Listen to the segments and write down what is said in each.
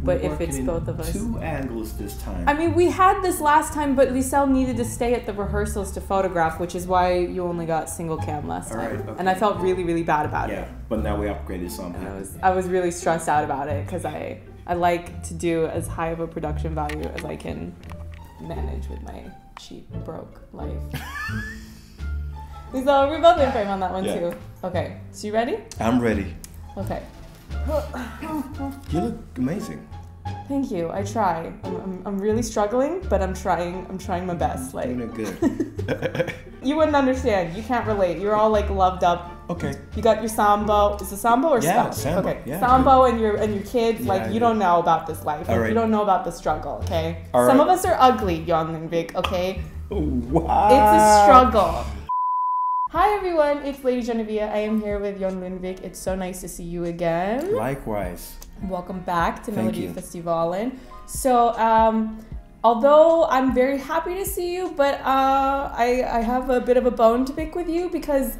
But if it's both of us. 2 angles this time. I mean, we had this last time, but Lisel needed to stay at the rehearsals to photograph, which is why you only got single cam last time. Right, okay. And I felt really, really bad about it. Yeah, but now we upgraded something. I was really stressed out about it because I like to do as high of a production value as I can manage with my cheap, broke life. So we're both in frame on that one too. Okay, so you ready? I'm ready. Okay. You look amazing. Thank you. I try. I'm really struggling, but I'm trying my best. Like, doing it good. You wouldn't understand. You can't relate. You're all like loved up. Okay. You got your sambo. Is it sambo or yeah, sambo? Okay. Yeah, sambo and your kids. Yeah, like you don't know about this life. Like, right. You don't know about the struggle. Okay. All Some right. of us are ugly, Lundvik. Okay. Wow. It's a struggle. Hi everyone, it's LadyJenevia. I am here with Jon Lundvik. It's so nice to see you again. Likewise. Welcome back to Thank you. Melodifestivalen. So, although I'm very happy to see you, but I have a bit of a bone to pick with you because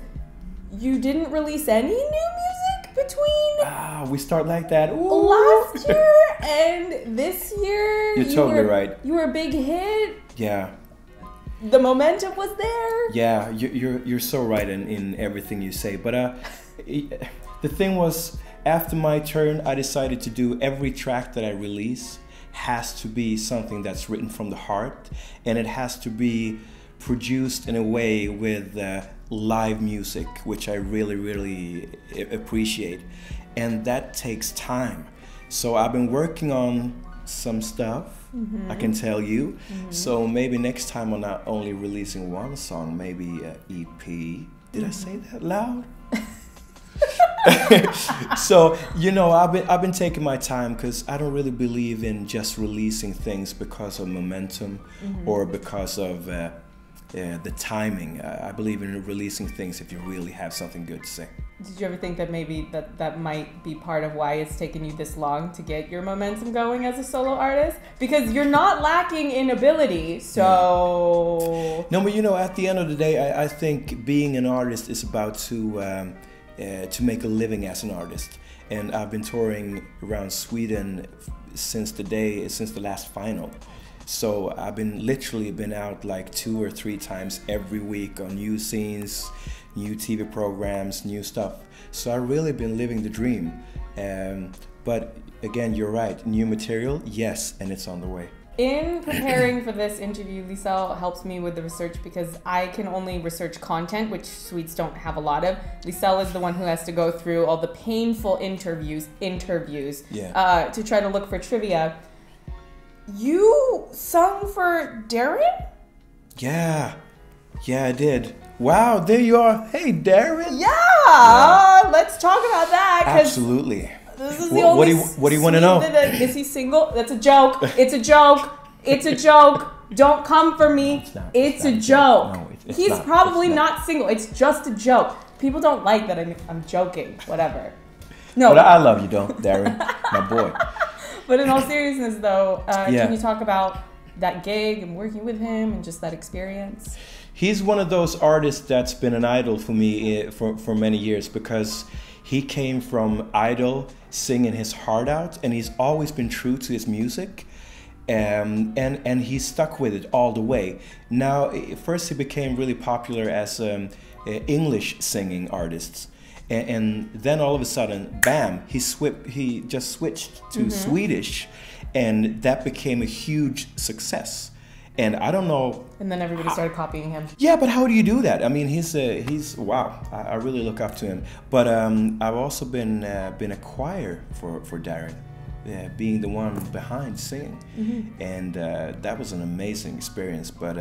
you didn't release any new music between we start like that. Ooh. last year and this year. You're totally right. You were a big hit. Yeah. The momentum was there. Yeah, you're so right in everything you say. But the thing was, after my turn, I decided to do every track that I release has to be something that's written from the heart, and it has to be produced in a way with live music, which I really, really appreciate. And that takes time. So I've been working on some stuff. I can tell you. So maybe next time I'm not only releasing one song, maybe an EP. Did I say that loud? So I've been taking my time because I don't really believe in just releasing things because of momentum or because of the timing. I believe in releasing things if you really have something good to say. Did you ever think that maybe that might be part of why it's taken you this long to get your momentum going as a solo artist? Because you're not lacking in ability, so... No, but at the end of the day, I think being an artist is about to make a living as an artist. And I've been touring around Sweden since the last final. So I've literally been out like 2 or 3 times every week on new scenes, new TV programs, new stuff. So I've really been living the dream. But again, you're right, new material, yes, and it's on the way. In preparing for this interview, Lisel helps me with the research because I can only research content, which Swedes don't have a lot of. Lisel is the one who has to go through all the painful interviews to try to look for trivia. You sung for Darren? Yeah, I did. Wow, there you are. Hey, Darren. Yeah. Let's talk about that. Absolutely. This is the only what do you want to know? Is he single? That's a joke. It's a joke. It's a joke. Don't come for me. It's a joke. No, He's probably not single. It's just a joke. People don't like that I'm joking. Whatever. No. But I love you, Darren, my boy. But in all seriousness, though, can you talk about that gig and working with him and just that experience? He's one of those artists that's been an idol for me for many years because he came from Idol, singing his heart out, and he's always been true to his music, and he stuck with it all the way. Now, first he became really popular as English singing artist. And then all of a sudden, bam, he just switched to Swedish, and that became a huge success. And I don't know. And then everybody started copying him. Yeah, but how do you do that? I mean, he's wow. I really look up to him. But I've also been a choir for Darren, being the one behind singing, and that was an amazing experience. But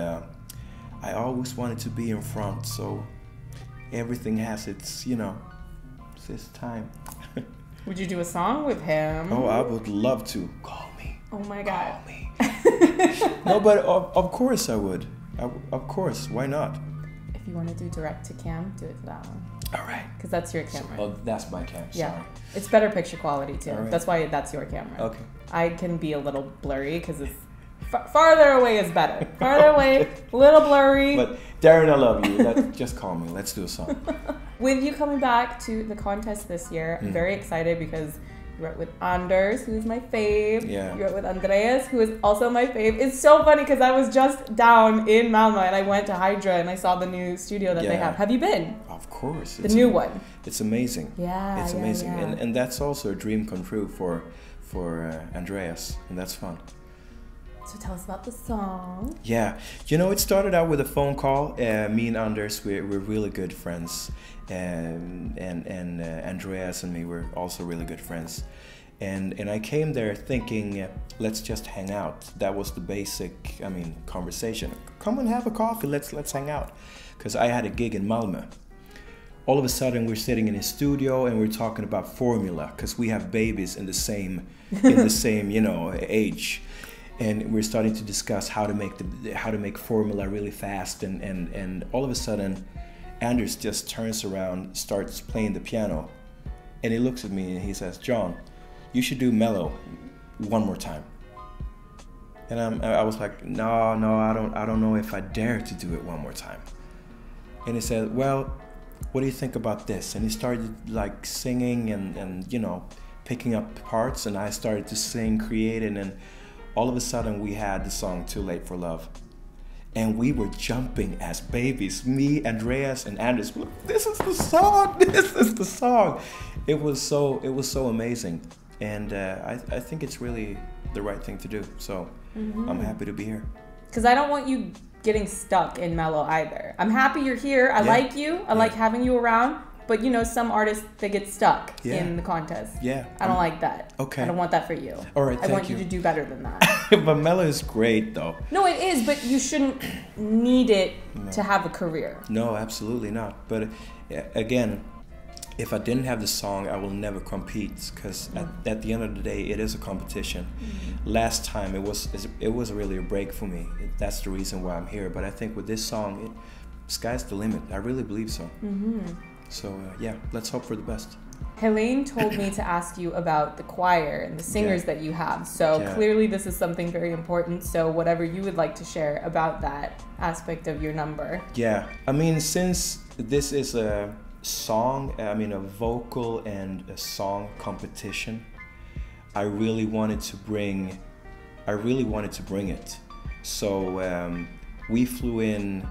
I always wanted to be in front, so everything has its this time. Would you do a song with him? Oh, I would love to. Call me. Oh my God. Call me. No, but of course I would. Of course, why not? If you want to do direct to cam, do it for that one. All right. Because that's your camera. Oh, that's my camera. Yeah. Sorry. It's better picture quality too. Right. That's why that's your camera. Okay. I can be a little blurry because it's farther away is better. Farther away, a little blurry. But Darren, I love you. Just call me. Let's do a song. With you coming back to the contest this year, I'm very excited because you wrote with Anders, who's my fave. Yeah. You wrote with Andreas, who is also my fave. It's so funny because I was just down in Malmö and I went to Hydra and I saw the new studio that they have. Have you been? Of course. The new one. It's amazing. Yeah. It's amazing. Yeah. And that's also a dream come true for Andreas, and that's fun. So tell us about the song. Yeah, you know, it started out with a phone call. Me and Anders, we're really good friends, and Andreas and me were also really good friends. And I came there thinking, let's just hang out. That was the basic, conversation. Come and have a coffee. Let's hang out, because I had a gig in Malmö. All of a sudden, we're sitting in his studio and we're talking about formula, because we have babies in the same age. And we're starting to discuss how to make formula really fast, and all of a sudden, Anders just turns around, starts playing the piano, and he looks at me and he says, "John, you should do mellow one more time." And I was like, no, I don't know if I dare to do it one more time. And he said, "Well, what do you think about this?" And he started like singing and picking up parts, and I started to sing, create, and then all of a sudden we had the song Too Late for Love. And we were jumping as babies. Me, Andreas, and Anders. This is the song. This is the song. It was so amazing. And I think it's really the right thing to do. So I'm happy to be here. Because I don't want you getting stuck in mellow either. I'm happy you're here. I like you. I like having you around. But some artists, they get stuck in the contest. Yeah. I don't like that. Okay. I don't want that for you. All right, I want you to do better than that. But mellow is great, though. No, it is, but you shouldn't need it to have a career. No, absolutely not. But again, if I didn't have the song, I will never compete, because at the end of the day, it is a competition. Last time, it was really a break for me. That's the reason why I'm here. But I think with this song, sky's the limit. I really believe so. So let's hope for the best. Helene told me to ask you about the choir and the singers that you have. So clearly this is something very important. So whatever you would like to share about that aspect of your number. Yeah, since this is a song, a vocal and a song competition, I really wanted to bring it. So we flew in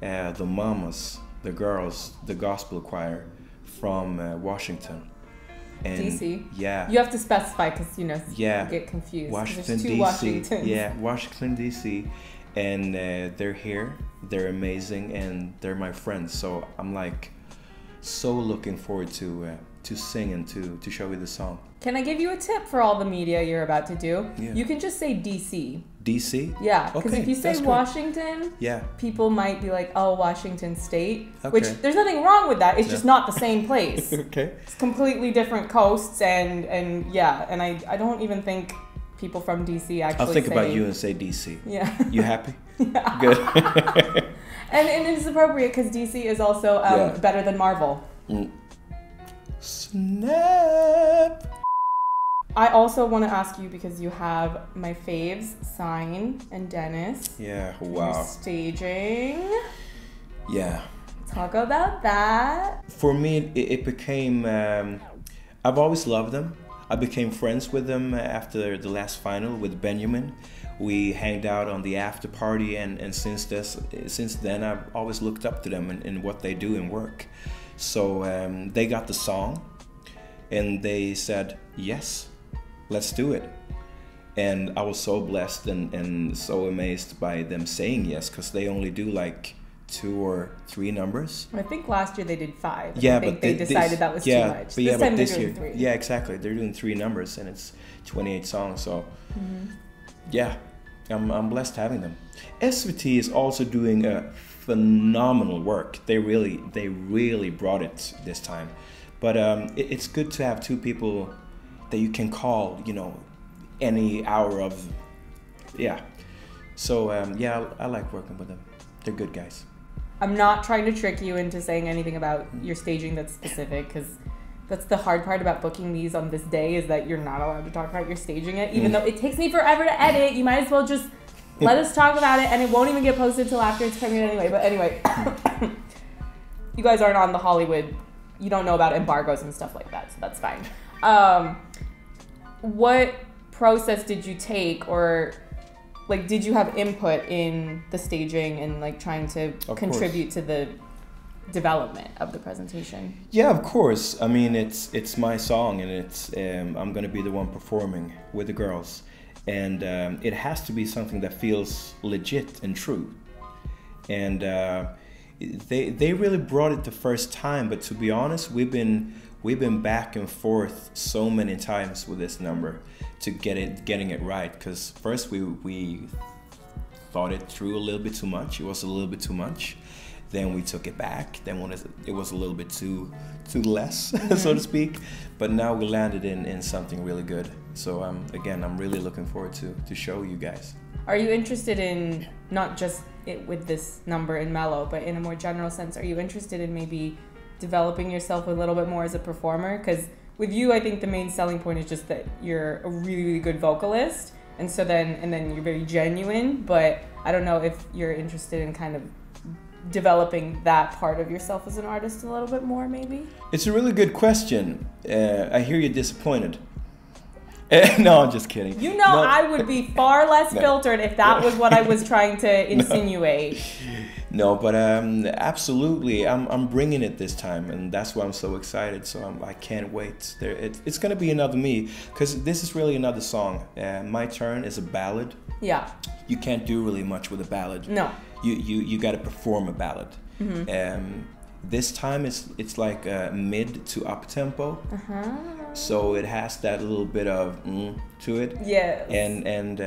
the mamas, the girls, the gospel choir from Washington. And DC? Yeah. You have to specify because, you get confused. Washington, there's two DC. Washingtons. Yeah, Washington, DC. And they're here. They're amazing, and they're my friends. So I'm like so looking forward to sing and to show you the song. Can I give you a tip for all the media you're about to do? Yeah. You can just say DC. DC? Yeah, because if you say Washington, yeah, people might be like, "Oh, Washington State," okay. Which there's nothing wrong with that. It's just not the same place. Okay. It's completely different coasts, and I don't even think people from DC actually. I'll think about you and say DC. Yeah. You happy? Yeah. Good. and it's appropriate because DC is also better than Marvel. Snap. I also want to ask you, because you have my faves, Sign and Dennis. Yeah, wow. You're staging. Yeah. Talk about that. For me, it became, I've always loved them. I became friends with them after the last final with Benjamin. We hanged out on the after party, and since then, I've always looked up to them in what they do in work. So they got the song, and they said, yes, let's do it. And I was so blessed and so amazed by them saying yes, because they only do like 2 or 3 numbers. I think last year they did 5. Yeah, I think they decided that was too much. This time they're doing 3. Yeah, exactly. They're doing 3 numbers, and it's 28 songs. So yeah, I'm blessed having them. SVT is also doing a phenomenal work. They really brought it this time. But it's good to have 2 people that you can call, any hour of. Yeah. So I like working with them. They're good guys. I'm not trying to trick you into saying anything about your staging that's specific, because That's the hard part about booking these on this day, is that you're not allowed to talk about your staging it, even though it takes me forever to edit. You might as well just let us talk about it, and it won't even get posted till after it's premiered anyway. But anyway, you guys aren't on the Hollywood. You don't know about embargoes and stuff like that, so that's fine. What process did you take, or like did you have input in the staging and like trying to contribute to the development of the presentation? Yeah, of course. I mean, it's my song, and it's I'm gonna be the one performing with the girls, and it has to be something that feels legit and true. And they really brought it the first time, but to be honest, we've been back and forth so many times with this number to getting it right. Because first we thought it through a little bit too much. It was a little bit too much. Then we took it back. Then when it was a little bit too less, so to speak. But now we landed in something really good. So again, I'm really looking forward to show you guys. Are you interested in not just it with this number in Mello, but in a more general sense? Are you interested in maybe developing yourself a little bit more as a performer? Because with you, I think the main selling point is just that you're a really, really good vocalist, and then you're very genuine. But I don't know if you're interested in kind of developing that part of yourself as an artist a little bit more, maybe? It's a really good question. I hear you're disappointed. No, I'm just kidding. You know, no. I would be far less filtered if that was what I was trying to insinuate. No, but absolutely, I'm bringing it this time, and that's why I'm so excited. So I can't wait. It's gonna be another me, because this is really another song. My Turn is a ballad. Yeah. You can't do really much with a ballad. No. You got to perform a ballad. This time it's like mid to up tempo. So it has that little bit of to it. Yeah. And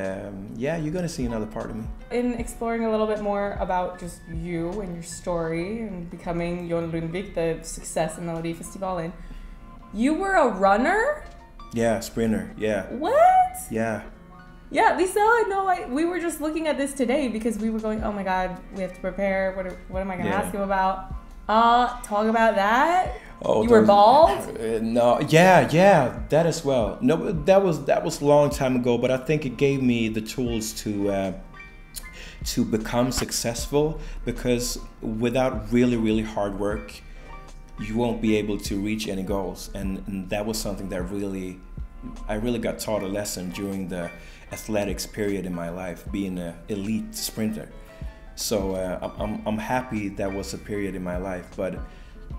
yeah, you're gonna see another part of me. In exploring a little bit more about just you and your story and becoming Jon Lundvik, the success in Melodifestivalen, you were a runner? Yeah, sprinter. Yeah. What? Yeah. Yeah, Lisa, I know. We were just looking at this today because we were going, oh my God, we have to prepare. What am I gonna ask him about? Talk about that. Oh, you were bald? No, yeah, that as well. No, that was a long time ago, but I think it gave me the tools to become successful, because without really, really hard work, you won't be able to reach any goals. And that was something that I really got taught a lesson during the athletics period in my life, being an elite sprinter. So I'm happy that was a period in my life, but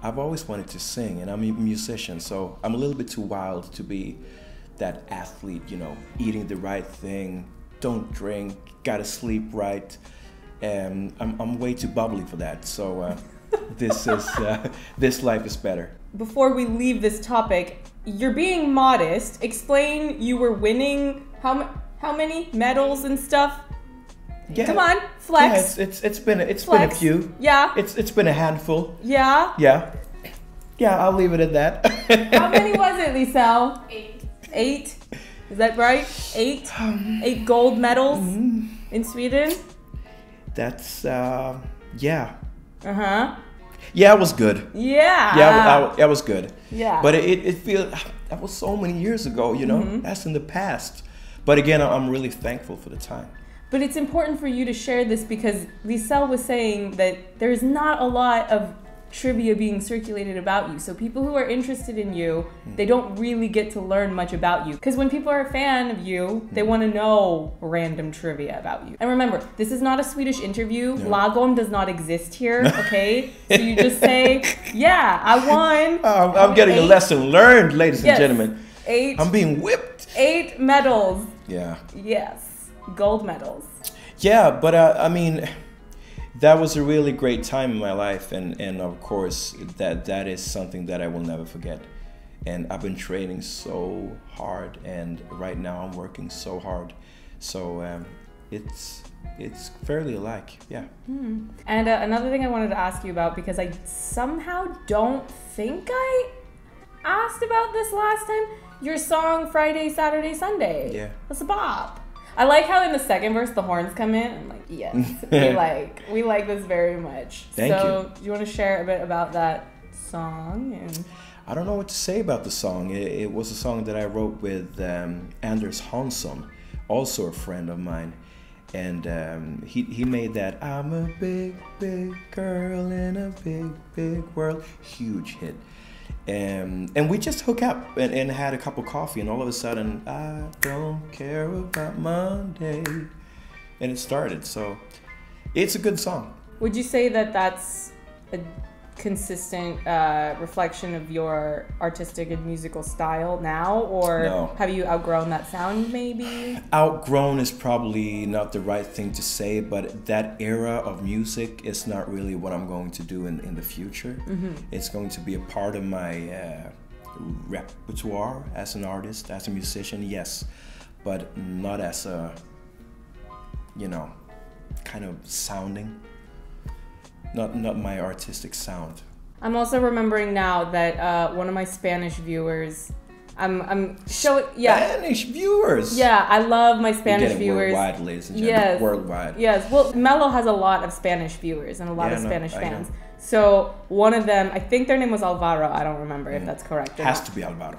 I've always wanted to sing, and I'm a musician, so I'm a little bit too wild to be that athlete, you know, eating the right thing, don't drink, gotta sleep right. I'm way too bubbly for that, so this life is better. Before we leave this topic, you're being modest. Explain, you were winning how many medals and stuff? Yeah. Come on, flex. Yeah, it's been a few. Yeah. It's been a handful. Yeah. Yeah. Yeah, I'll leave it at that. How many was it, Lisel? 8. 8? Is that right? 8? 8 gold medals in Sweden? That's yeah. Yeah, it was good. Yeah. Yeah, that was good. Yeah. But it feels, that was so many years ago, you know. That's in the past. But again, I'm really thankful for the time. But it's important for you to share this, because Lisel was saying that there's not a lot of trivia being circulated about you. So people who are interested in you, they don't really get to learn much about you. Because when people are a fan of you, they want to know random trivia about you. And remember, this is not a Swedish interview. No. Lagom does not exist here, okay? So you just say, yeah, I won. I'm getting 8. A lesson learned, ladies and gentlemen. 8. I'm being whipped. 8 medals. Yeah. Yes. Gold medals. Yeah, but I mean, that was a really great time in my life, and of course that is something that I will never forget. And I've been training so hard, and right now I'm working so hard. So it's fairly alike, yeah. And another thing I wanted to ask you about, because I somehow don't think I asked about this last time, your song Friday, Saturday, Sunday. Yeah. That's a bop. I like how in the second verse the horns come in. I'm like, yes, we like this very much. Thank you. So do you want to share a bit about that song? I don't know what to say about the song. It was a song that I wrote with Anders Hansson, also a friend of mine. And he made that "I'm a big, big girl in a big, big world" huge hit. And we just hooked up and had a cup of coffee, and all of a sudden, I don't care about Monday. And it started, so it's a good song. Would you say that that's a consistent reflection of your artistic and musical style now, or No. have you outgrown that sound maybe? Outgrown is probably not the right thing to say, but that era of music is not really what I'm going to do in the future. It's going to be a part of my repertoire as an artist, as a musician, yes, but not as a, kind of sounding. Not my artistic sound. I'm also remembering now that one of my Spanish viewers, I'm showing, Spanish viewers. Yeah, I love my Spanish You're getting viewers. worldwide, ladies and gentlemen. Yes, Worldwide. Yes. Well, Melo has a lot of Spanish viewers and a lot of Spanish I fans. know. So one of them, I think their name was Alvaro. I don't remember if that's correct or Has not. to be Alvaro.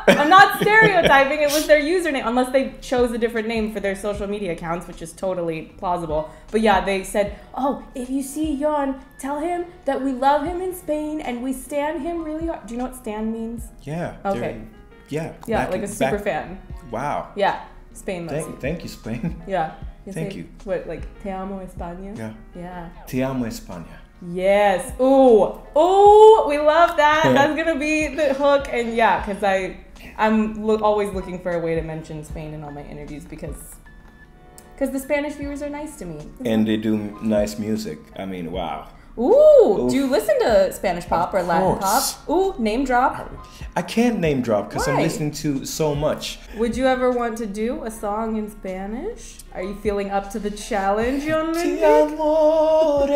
I'm not stereotyping. It was their username, unless they chose a different name for their social media accounts, which is totally plausible. But yeah, they said, "Oh, if you see Jon, tell him that we love him in Spain and we stan him really hard." Do you know what stan means? Yeah. Okay. Yeah. Yeah, like a super fan. Wow. Yeah, Spain loves you. Thank you, Spain. Yeah. Thank say, you. What, like, te amo España? Yeah. Yeah. Te amo España. Yes. Ooh. Ooh, we love that. That's going to be the hook. And yeah, because I'm always looking for a way to mention Spain in all my interviews because the Spanish viewers are nice to me. And they do nice music. I mean, wow. Ooh. Do you listen to Spanish pop or Latin course. pop? Ooh, name drop. I can't name drop because I'm Why? listening to so much. Would you ever want to do a song in Spanish? Are you feeling up to the challenge, Jon Ti Lundvik? amore.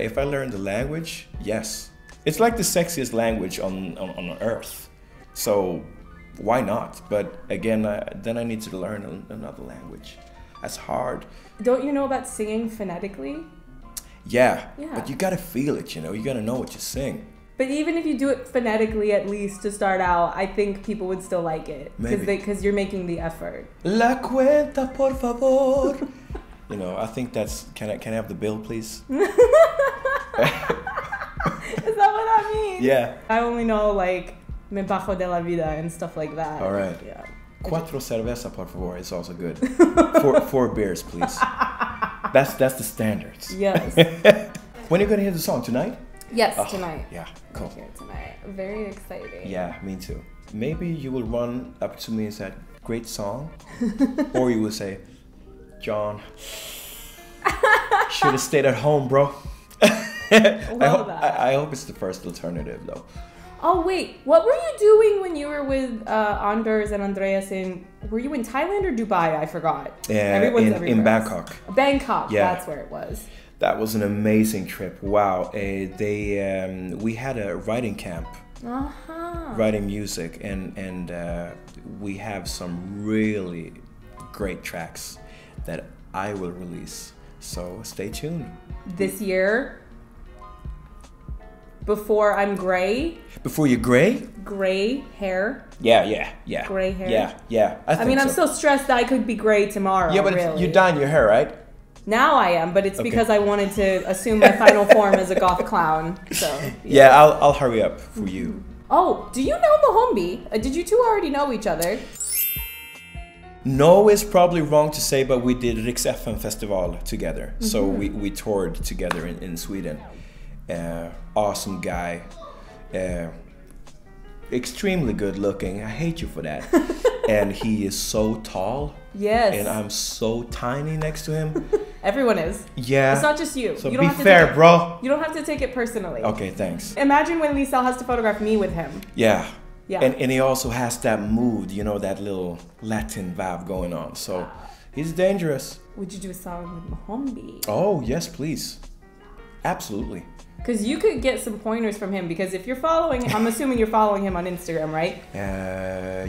If I learn the language, yes. It's like the sexiest language on earth. So why not? But again, then I need to learn another language. That's hard. Don't you know about singing phonetically? Yeah. Yeah. But you gotta feel it, you gotta know what you sing. But even if you do it phonetically, at least to start out, I think people would still like it because you're making the effort. La cuenta, por favor. I think that's. Can I have the bill, please? Is that what that means? Yeah. I only know like me bajo de la vida and stuff like that. All right. Yeah. Cuatro cerveza, por favor. It's also good. Four beers, please. That's the standards. Yes. When are you gonna hear the song tonight? Yes, tonight. Yeah, cool. Here tonight. Very exciting. Yeah, me too. Maybe you will run up to me and say, "Great song," or you will say, "Jon, should have stayed at home, bro." I hope it's the first alternative, though. Oh wait, what were you doing when you were with Anders and Andreas were you in Thailand or Dubai? I forgot. In Bangkok. Bangkok, Yeah. that's where it was. That was an amazing trip. Wow. We had a writing camp, writing music, and we have some really great tracks that I will release. So stay tuned. This year, before I'm gray. Before you're gray? Gray hair. Yeah. Gray hair. Yeah. I mean, I'm so stressed that I could be gray tomorrow. Yeah, but really. you're dyeing your hair, right? Now I am, but it's because I wanted to assume my final form as a goth clown. So yeah, I'll hurry up for you. Oh, do you know Mohombi? Did you two already know each other? No is probably wrong to say, but we did Riks FM Festival together. So we toured together in Sweden. Awesome guy. Extremely good looking. I hate you for that. And he is so tall. Yes. And I'm so tiny next to him. Everyone is. Yeah. It's not just you. So you don't be have to fair, bro. You don't have to take it personally. Okay, thanks. Imagine when Lisel has to photograph me with him. Yeah. Yeah. And he also has that mood, that little Latin vibe going on. So he's dangerous. Would you do a song with Mohombi? Oh, yes, please. Absolutely. Because you could get some pointers from him, because if you're following, I'm assuming you're following him on Instagram, right?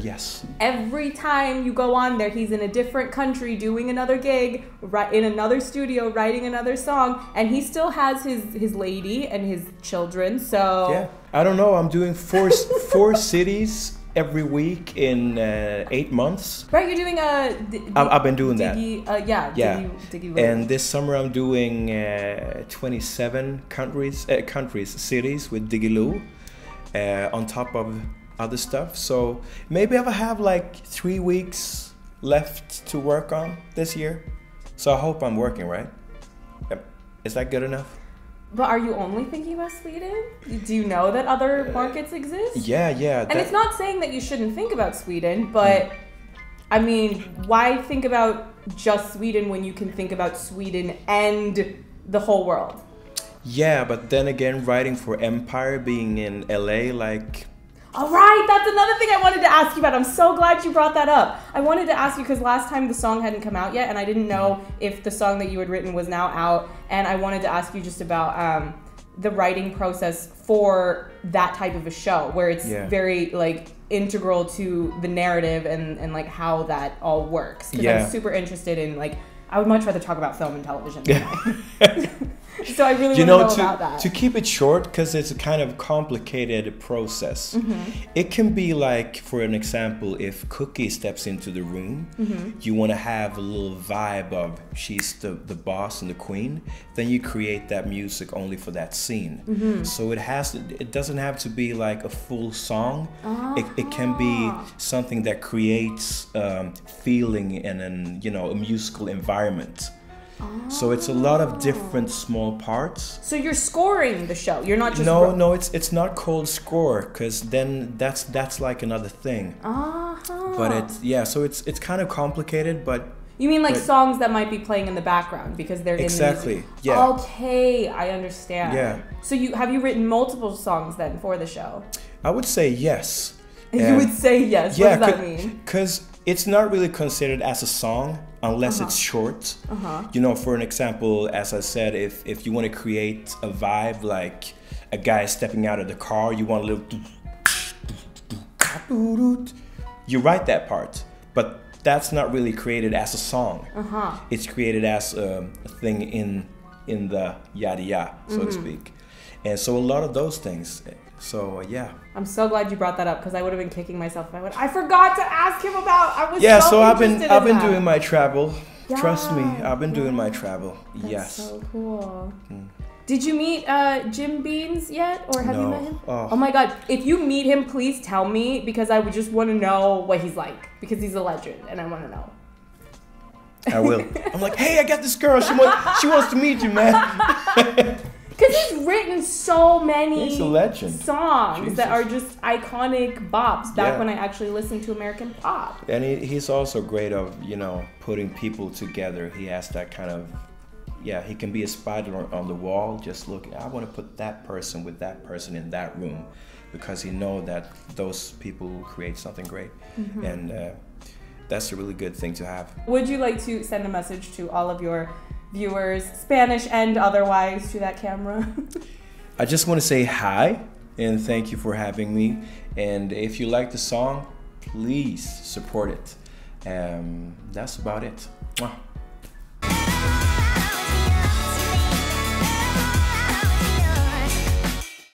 Yes. Every time you go on there, he's in a different country doing another gig, in another studio, writing another song, and he still has his lady and his children, so... Yeah, I don't know, I'm doing four cities every week in 8 months. Right, you're doing I've been doing that. Diggy and this summer I'm doing 27 cities with Digiloo on top of other stuff. So maybe I have like 3 weeks left to work on this year. So I hope I'm working, right? Is that good enough? But are you only thinking about Sweden? Do you know that other markets exist? Yeah. And it's not saying that you shouldn't think about Sweden, but I mean, why think about just Sweden when you can think about Sweden and the whole world? Yeah, but then again, writing for Empire, being in LA, like... All right, that's another thing I wanted to ask you about. I'm so glad you brought that up. I wanted to ask you because last time the song hadn't come out yet, and I didn't know if the song that you had written was now out. And I wanted to ask you just about the writing process for that type of a show, where it's very like integral to the narrative and like how that all works. Because I'm super interested in like, I would much rather talk about film and television. So I really want to know about that. To keep it short, because it's a kind of complicated process. It can be like, for an example, if Cookie steps into the room, you want to have a little vibe of she's the boss and the queen, then you create that music only for that scene. So it doesn't have to be like a full song. It can be something that creates feeling in a musical environment. So it's a lot of different small parts. So you're scoring the show. You're not just no. It's not called score, because then that's like another thing. But so it's kind of complicated, but. You mean like songs that might be playing in the background because they're exactly in the music? Yeah. Okay, I understand. Yeah. So have you written multiple songs then for the show? I would say yes. You would say yes. Yeah, what does that mean? Because it's not really considered as a song unless it's short. For an example, as I said, if you want to create a vibe like a guy stepping out of the car, you want a little... You write that part, but that's not really created as a song. It's created as a thing in the yada, so to speak. And so a lot of those things. So yeah. I'm so glad you brought that up, because I would have been kicking myself if I would. I forgot to ask him about. I was so I've been doing my travel. Yeah. Trust me, I've been doing my travel. That's so cool. Did you meet Jim Beans yet, or have you met him? Oh my God! If you meet him, please tell me, because I would just want to know what he's like, because he's a legend, and I want to know. I will. I'm like, hey, I got this girl. She wants to meet you, man. Because he's written so many songs that are just iconic bops back when I actually listened to American pop. And he's also great of, putting people together. He has that kind of, he can be a spider on the wall, just looking, I want to put that person with that person in that room, because he knows that those people create something great. And that's a really good thing to have. Would you like to send a message to all of your viewers, Spanish and otherwise, to that camera? I just want to say hi and thank you for having me. And if you like the song, please support it. That's about it. Mwah.